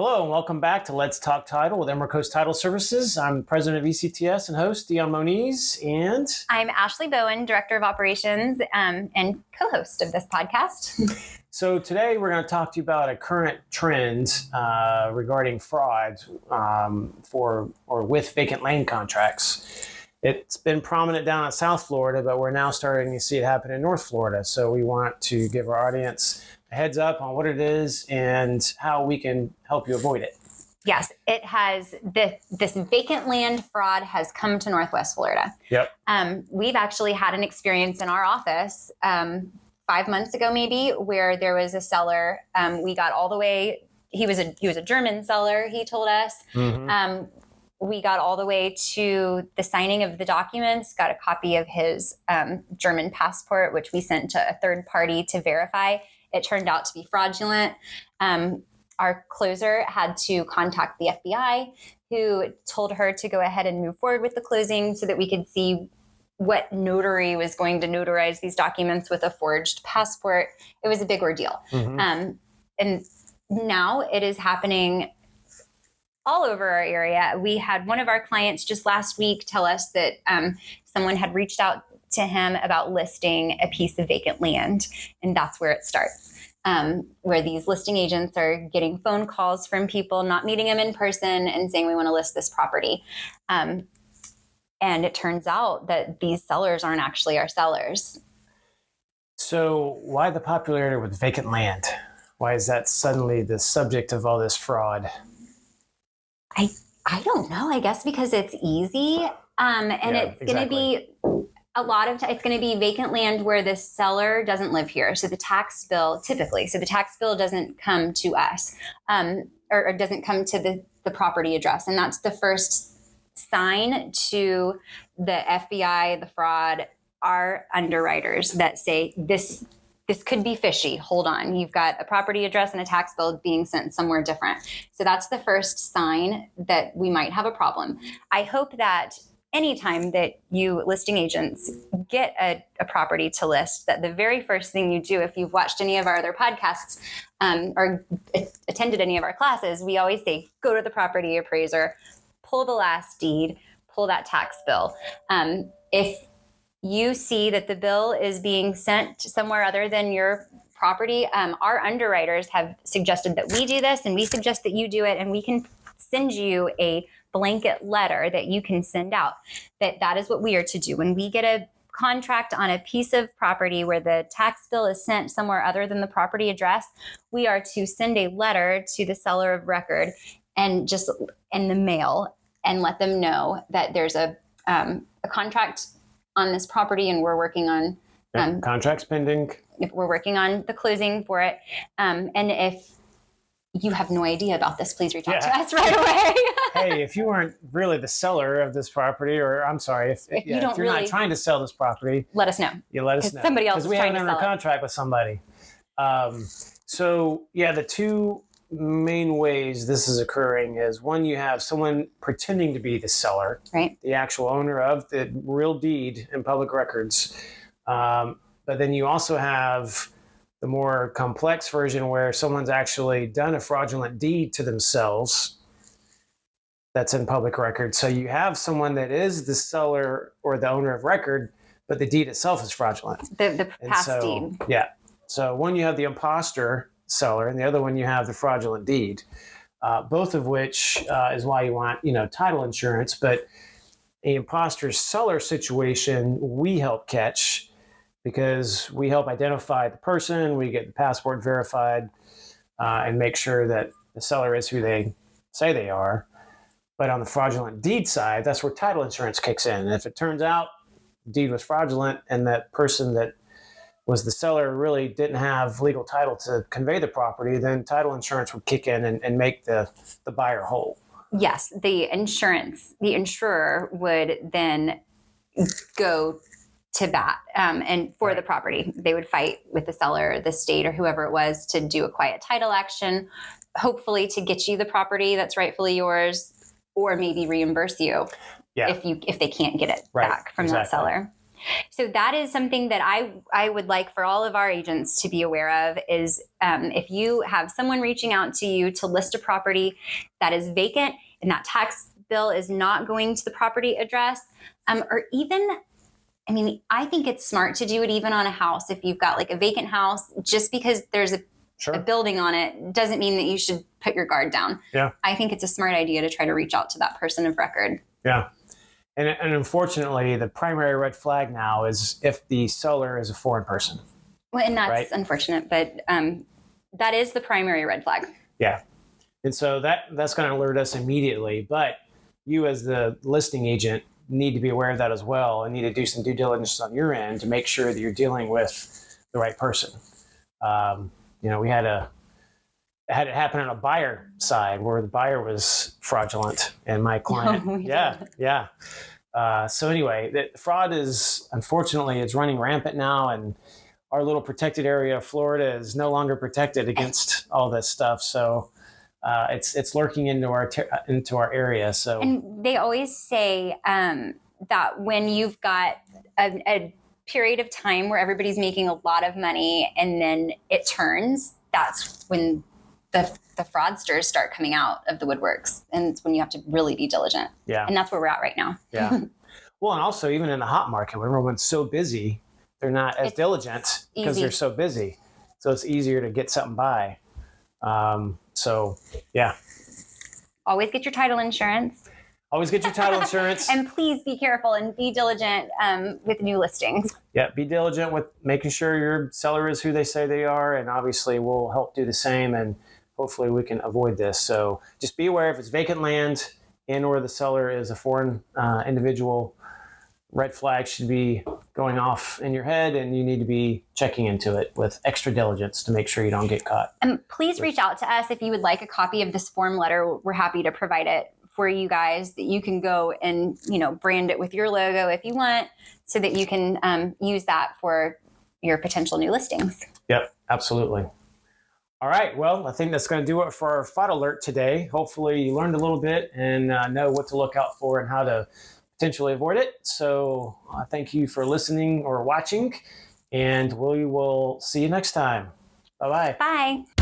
Hello and welcome back to Let's Talk Title with Emerald Coast Title Services. I'm president of ECTS and host Dion Moniz, and I'm Ashley Bowen, director of operations and co-host of this podcast. So today we're going to talk to you about a current trend regarding fraud with vacant land contracts. It's been prominent down in South Florida, but we're now starting to see it happen in North Florida. So we want to give our audience a heads up on what it is and how we can help you avoid it. Yes, it has. This vacant land fraud has come to Northwest Florida. Yep. We've actually had an experience in our office 5 months ago, maybe, where there was a seller. We got all the way. He was a German seller. He told us. Mm-hmm. We got all the way to the signing of the documents. Got a copy of his German passport, which we sent to a third party to verify. It turned out to be fraudulent. Our closer had to contact the FBI, who told her to go ahead and move forward with the closing so that we could see what notary was going to notarize these documents with a forged passport. It was a big ordeal. Mm-hmm. And now it is happening all over our area. We had one of our clients just last week tell us that someone had reached out to him about listing a piece of vacant land. And that's where it starts, where these listing agents are getting phone calls from people, not meeting them in person and saying, we want to list this property. And it turns out that these sellers aren't actually our sellers. So why the popularity with vacant land? Why is that suddenly the subject of all this fraud? I don't know. I guess because it's easy. It's going to be a lot of it's going to be vacant land where the seller doesn't live here. So the tax bill doesn't come to us or doesn't come to the property address. And that's the first sign to the FBI, the fraud, our underwriters that say this could be fishy. Hold on. You've got a property address and a tax bill being sent somewhere different. So that's the first sign that we might have a problem. I hope that anytime that you listing agents get a property to list, that the very first thing you do, if you've watched any of our other podcasts or attended any of our classes, we always say, go to the property appraiser, pull the last deed, pull that tax bill. If you see that the bill is being sent somewhere other than your property, our underwriters have suggested that we do this, and we suggest that you do it, and we can send you a blanket letter that you can send out. That is what we are to do. When we get a contract on a piece of property where the tax bill is sent somewhere other than the property address, we are to send a letter to the seller of record and just in the mail and let them know that there's a contract on this property and we're working on contracts pending. If we're working on the closing for it. And if you have no idea about this, please reach out to us right away. Hey, if you weren't really the seller of this property, or I'm sorry, if you're not trying to sell this property, let us know. You let us know. Somebody else is because we trying have to under sell contract with somebody. The two main ways this is occurring is, one, you have someone pretending to be the seller, right? The actual owner of the real deed in public records. But then you also have the more complex version where someone's actually done a fraudulent deed to themselves that's in public record. So you have someone that is the seller or the owner of record, but the deed itself is fraudulent. The past deed. Yeah. So one, you have the imposter seller, and the other one, you have the fraudulent deed, both of which is why you want, title insurance. But the imposter seller situation, we help catch, because we help identify the person, we get the passport verified, and make sure that the seller is who they say they are. But on the fraudulent deed side, that's where title insurance kicks in. And if it turns out the deed was fraudulent and that person that was the seller really didn't have legal title to convey the property, then title insurance would kick in and make the buyer whole. Yes, the insurer would then go to bat and for the property. They would fight with the seller, the state, or whoever it was to do a quiet title action, hopefully to get you the property that's rightfully yours, or maybe reimburse you if they can't get it back from that seller. So that is something that I would like for all of our agents to be aware of is if you have someone reaching out to you to list a property that is vacant and that tax bill is not going to the property address, or even, I mean, I think it's smart to do it even on a house. If you've got like a vacant house, just because there's a building on it doesn't mean that you should put your guard down. Yeah. I think it's a smart idea to try to reach out to that person of record. Yeah. And unfortunately, the primary red flag now is if the seller is a foreign person. Well, and that's right? unfortunate, but that is the primary red flag. Yeah. And so that's going to alert us immediately. But you as the listing agent need to be aware of that as well and need to do some due diligence on your end to make sure that you're dealing with the right person. We had it happen on a buyer side where the buyer was fraudulent and my client. Yeah. So anyway, the fraud is, unfortunately, it's running rampant now, and our little protected area of Florida is no longer protected against all this stuff. So it's lurking into our area. So, and they always say that when you've got a period of time where everybody's making a lot of money and then it turns, that's when the fraudsters start coming out of the woodworks, and it's when you have to really be diligent. Yeah. And that's where we're at right now. Yeah. Well, and also even in the hot market, when everyone's so busy, they're not as diligent because they're so busy. So it's easier to get something by. So yeah. Always get your title insurance. Always get your title insurance. And please be careful and be diligent with new listings. Yeah, be diligent with making sure your seller is who they say they are, and obviously we'll help do the same, and hopefully we can avoid this. So just be aware if it's vacant land and or the seller is a foreign individual, red flag should be going off in your head, and you need to be checking into it with extra diligence to make sure you don't get caught. And please reach out to us if you would like a copy of this form letter. We're happy to provide it for you guys, that you can go and brand it with your logo if you want, so that you can use that for your potential new listings. Yep, absolutely. All right, well, I think that's going to do it for our fraud alert today. Hopefully you learned a little bit and know what to look out for and how to potentially avoid it. So thank you for listening or watching, and we will see you next time. Bye-bye. Bye.